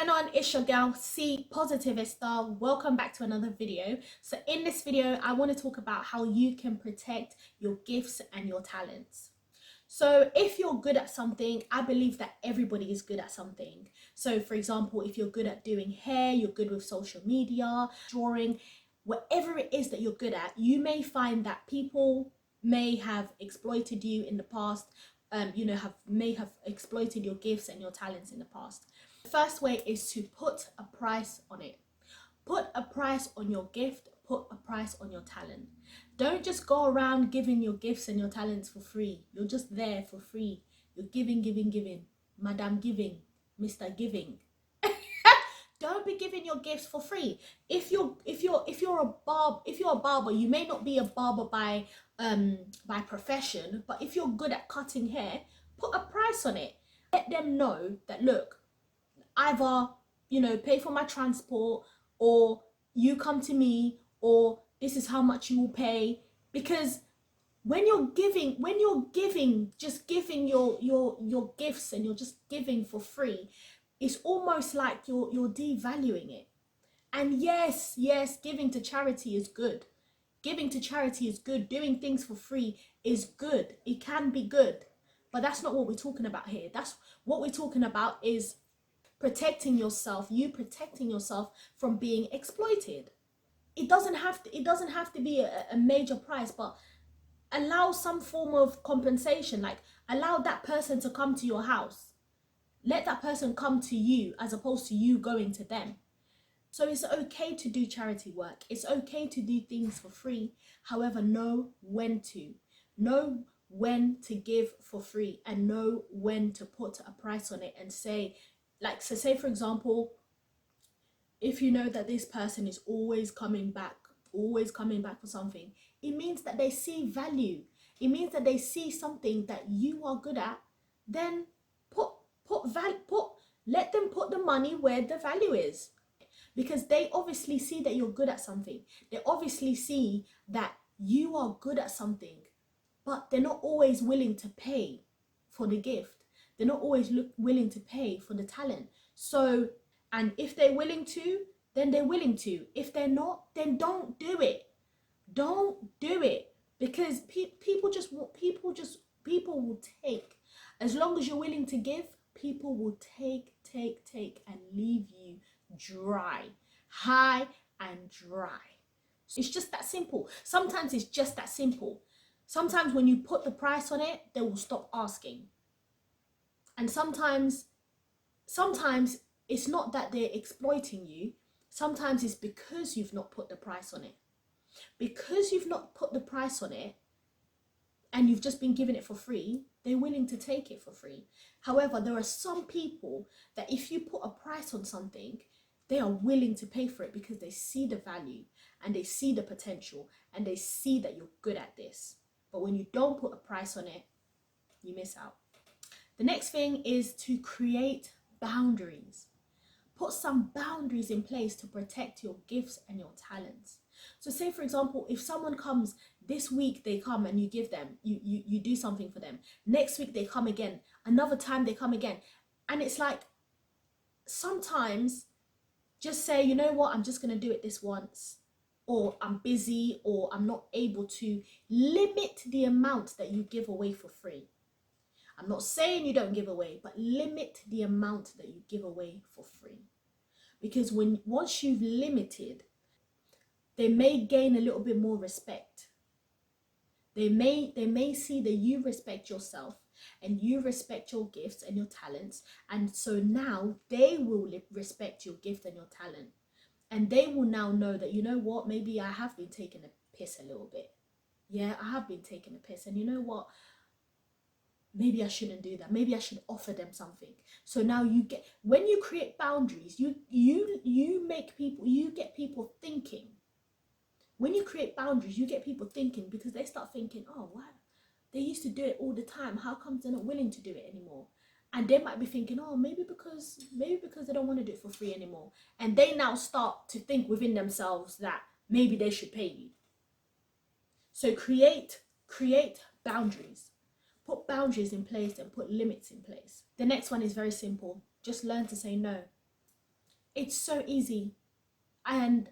going on? It's your girl C-Positivista. Welcome back to another video. So in this video, I want to talk about how you can protect your gifts and your talents. So if you're good at something, I believe that everybody is good at something. So for example, if you're good at doing hair, you're good with social media, drawing, whatever it is that you're good at, you may find that people may have exploited you in the past, may have exploited your gifts and your talents in the past. The first way is to put a price on it. Put a price on your gift, put a price on your talent. Don't just go around giving your gifts and your talents for free. You're just there for free. You're giving, Madam Giving, Mr. Giving. Don't be giving your gifts for free. If you're a barber, you may not be a barber by profession, but if you're good at cutting hair, put a price on it. Let them know that, look, either pay for my transport, or you come to me, or this is how much you will pay. Because when you're giving just giving your gifts, and you're just giving for free, it's almost like you're devaluing it. And yes, giving to charity is good. Giving to charity is good. Doing things for free is good. It can be good, but that's not what we're talking about here. That's what we're talking about is protecting yourself, protecting yourself from being exploited. It doesn't have to be a major price, but allow some form of compensation. Like, allow that person to come to your house. Let that person come to you as opposed to you going to them. So it's okay to do charity work. It's okay to do things for free. However, know when to. Know when to give for free, and know when to put a price on it and say, so say for example, if you know that this person is always coming back for something, it means that they see value. It means that they see something that you are good at. Then let them put the money where the value is, because they obviously see that you're good at something. They obviously see that you are good at something, but they're not always willing to pay for the gift. They're not always willing to pay for the talent. So, and if they're willing to, then they're willing to. If they're not, then don't do it. Don't do it, because people will take. As long as you're willing to give, people will take and leave you dry, high and dry. It's just that simple. Sometimes it's just that simple. Sometimes when you put the price on it, they will stop asking. And sometimes it's not that they're exploiting you. Sometimes it's because you've not put the price on it. Because you've not put the price on it and you've just been giving it for free, they're willing to take it for free. However, there are some people that if you put a price on something, they are willing to pay for it because they see the value and they see the potential and they see that you're good at this. But when you don't put a price on it, you miss out. The next thing is to create boundaries. Put some boundaries in place to protect your gifts and your talents. So say for example, if someone comes this week, they come and you give them, you do something for them. Next week they come again. Another time they come again. And it's like, sometimes just say, you know what, I'm just going to do it this once, or I'm busy, or I'm not able to. Limit the amount that you give away for free. I'm not saying you don't give away, but limit the amount that you give away for free. Because once you've limited, they may gain a little bit more respect. They may see that you respect yourself and you respect your gifts and your talents, and so now they will respect your gift and your talent, and they will now know that, you know what, maybe I have been taking a piss a little bit. Yeah, I have been taking a piss, and you know what, maybe I shouldn't do that. Maybe I should offer them something. So now when you create boundaries, you get people thinking. When you create boundaries, you get people thinking, because they start thinking, oh wow, they used to do it all the time. How come they're not willing to do it anymore? And they might be thinking, oh, maybe because they don't want to do it for free anymore. And they now start to think within themselves that maybe they should pay you. So create boundaries. Put boundaries in place and put limits in place. The next one is very simple. Just learn to say no. It's so easy. And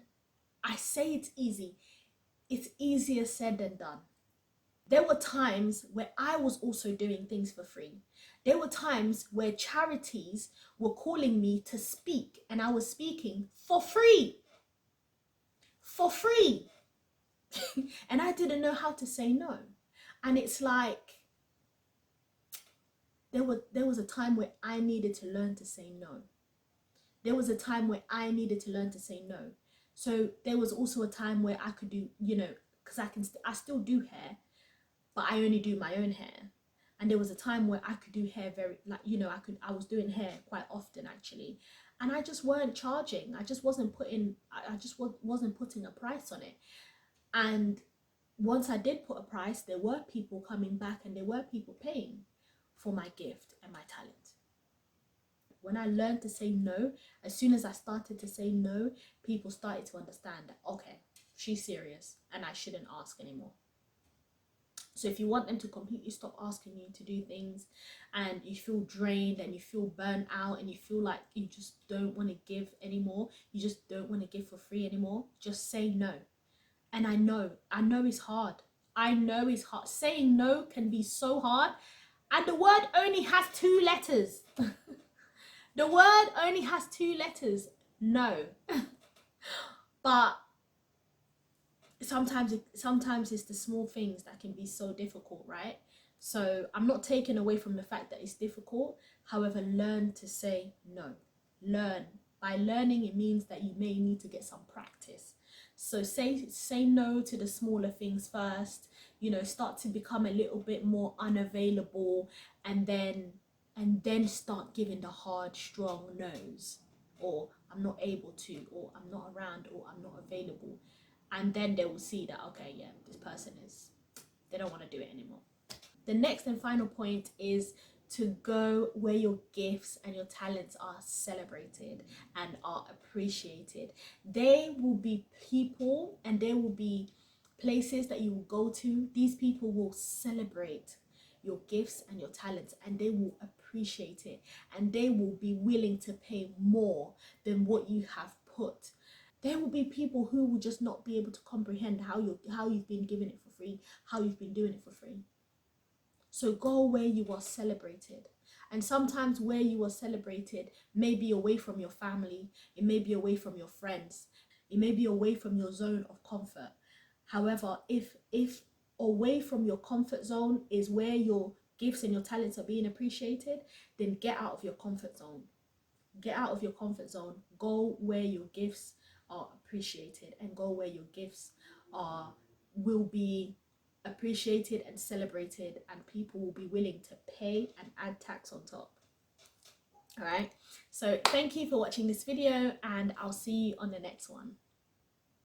I say it's easy. It's easier said than done. There were times where I was also doing things for free. There were times where charities were calling me to speak, and I was speaking for free. For free. And I didn't know how to say no. And it's like there was a time where I needed to learn to say no. There was a time where I needed to learn to say no. So there was also a time where I could do, because I still do hair, but I only do my own hair. And there was a time where I could do hair very, like, I was doing hair quite often actually. And I just weren't charging. I just wasn't putting, I just wasn't putting a price on it. And once I did put a price, there were people coming back and there were people paying for my gift and my talent. When I learned to say no, as soon as I started to say no, people started to understand that, okay, she's serious and I shouldn't ask anymore. So if you want them to completely stop asking you to do things and you feel drained and you feel burnt out and you feel like you just don't want to give anymore, you just don't want to give for free anymore, just say no. And I know it's hard. I know it's hard. Saying no can be so hard. And the word only has 2 letters. The word only has 2 letters. No. But sometimes it's the small things that can be so difficult, right? So I'm not taking away from the fact that it's difficult. However, learn to say no. Learn. By learning, it means that you may need to get some practice. So say no to the smaller things first. Start to become a little bit more unavailable, and then start giving the hard, strong no's, or I'm not able to, or I'm not around, or I'm not available. And then they will see that, okay, yeah, this person they don't want to do it anymore. The next and final point is to go where your gifts and your talents are celebrated and are appreciated. There will be people and there will be places that you will go to. These people will celebrate your gifts and your talents, and they will appreciate it, and they will be willing to pay more than what you have put. There will be people who will just not be able to comprehend how you've been giving it for free, how you've been doing it for free. So go where you are celebrated. And sometimes where you are celebrated may be away from your family, it may be away from your friends, it may be away from your zone of comfort. However, if away from your comfort zone is where your gifts and your talents are being appreciated, then get out of your comfort zone. Get out of your comfort zone. Go where your gifts are appreciated, and go where your gifts are will be appreciated and celebrated, and people will be willing to pay and add tax on top. All right, so thank you for watching this video, and I'll see you on the next one.